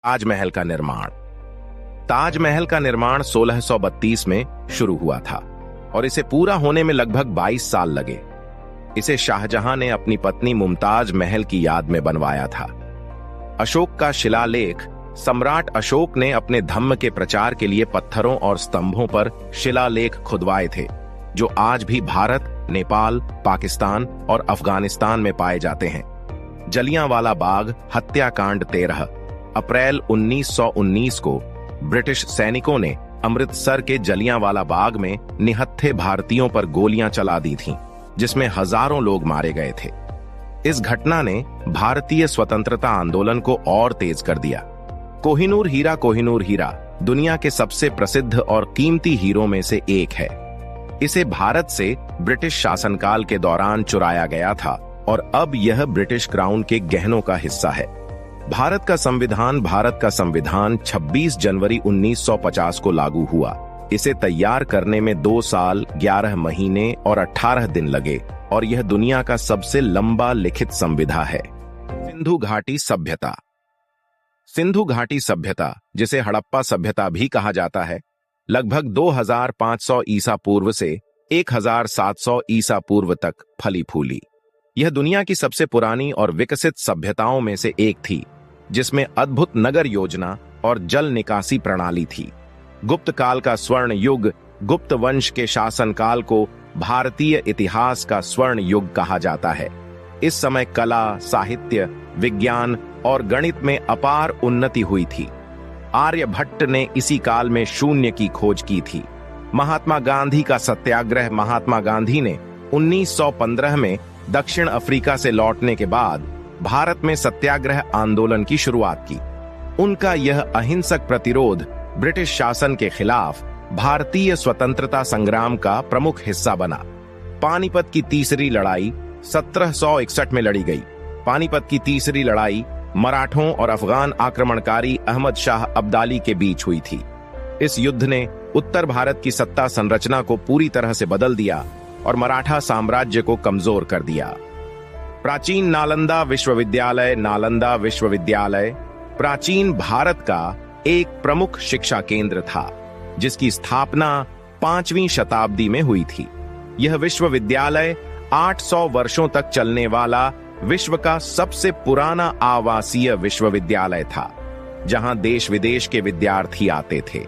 ताजमहल का निर्माण। ताजमहल का निर्माण 1632 में शुरू हुआ था और इसे पूरा होने में लगभग 22 साल लगे। इसे शाहजहां ने अपनी पत्नी मुमताज महल की याद में बनवाया था। अशोक का शिलालेख। सम्राट अशोक ने अपने धम्म के प्रचार के लिए पत्थरों और स्तंभों पर शिलालेख खुदवाए थे, जो आज भी भारत, नेपाल, पाकिस्तान और अफगानिस्तान में पाए जाते हैं। जलियांवाला बाग हत्याकांड। 13 अप्रैल 1919 को ब्रिटिश सैनिकों ने अमृतसर के जलियांवाला बाग में निहत्थे भारतीयों पर गोलियां चला दी थीं, जिसमें हजारों लोग मारे गए थे। इस घटना ने भारतीय स्वतंत्रता आंदोलन को और तेज कर दिया। कोहिनूर हीरा। कोहिनूर हीरा दुनिया के सबसे प्रसिद्ध और कीमती हीरों में से एक है। इसे भारत से ब्रिटिश शासनकाल के दौरान चुराया गया था और अब यह ब्रिटिश क्राउन के गहनों का हिस्सा है। भारत का संविधान 26 जनवरी 1950 को लागू हुआ। इसे तैयार करने में 2 साल, 11 महीने और 18 दिन लगे और यह दुनिया का सबसे लंबा लिखित संविधान है। सिंधु घाटी सभ्यता। सिंधु घाटी सभ्यता, जिसे हड़प्पा सभ्यता भी कहा जाता है, लगभग 2500 ईसा पूर्व से 1700 ईसा पूर्व तक फली फूली। यह दुनिया की सबसे पुरानी और विकसित सभ्यताओं में से एक थी, जिसमें अद्भुत नगर योजना और जल निकासी प्रणाली थी। गुप्त काल का स्वर्ण युग। गुप्त वंश के शासनकाल को भारतीय इतिहास का स्वर्ण युग कहा जाता है। इस समय कला, साहित्य, विज्ञान और गणित में अपार उन्नति हुई थी। आर्यभट्ट ने इसी काल में शून्य की खोज की थी। महात्मा गांधी का सत्याग्रह। महात्मा गांधी ने 1915 में दक्षिण अफ्रीका से लौटने के बाद भारत में सत्याग्रह आंदोलन की शुरुआत की। उनका यह अहिंसक प्रतिरोध ब्रिटिश शासन के खिलाफ भारतीय स्वतंत्रता संग्राम का प्रमुख हिस्सा बना। पानीपत की तीसरी लड़ाई 1761 में लड़ी गई। पानीपत की तीसरी लड़ाई मराठों और अफगान आक्रमणकारी अहमद शाह अब्दाली के बीच हुई थी। इस युद्ध ने उत्तर भारत की सत्ता संरचना को पूरी तरह से बदल दिया और मराठा साम्राज्य को कमजोर कर दिया। प्राचीन नालंदा विश्वविद्यालय। नालंदा विश्वविद्यालय प्राचीन भारत का एक प्रमुख शिक्षा केंद्र था, जिसकी स्थापना 5वीं शताब्दी में हुई थी। यह विश्वविद्यालय 800 वर्षों तक चलने वाला विश्व का सबसे पुराना आवासीय विश्वविद्यालय था, जहां देश विदेश के विद्यार्थी आते थे।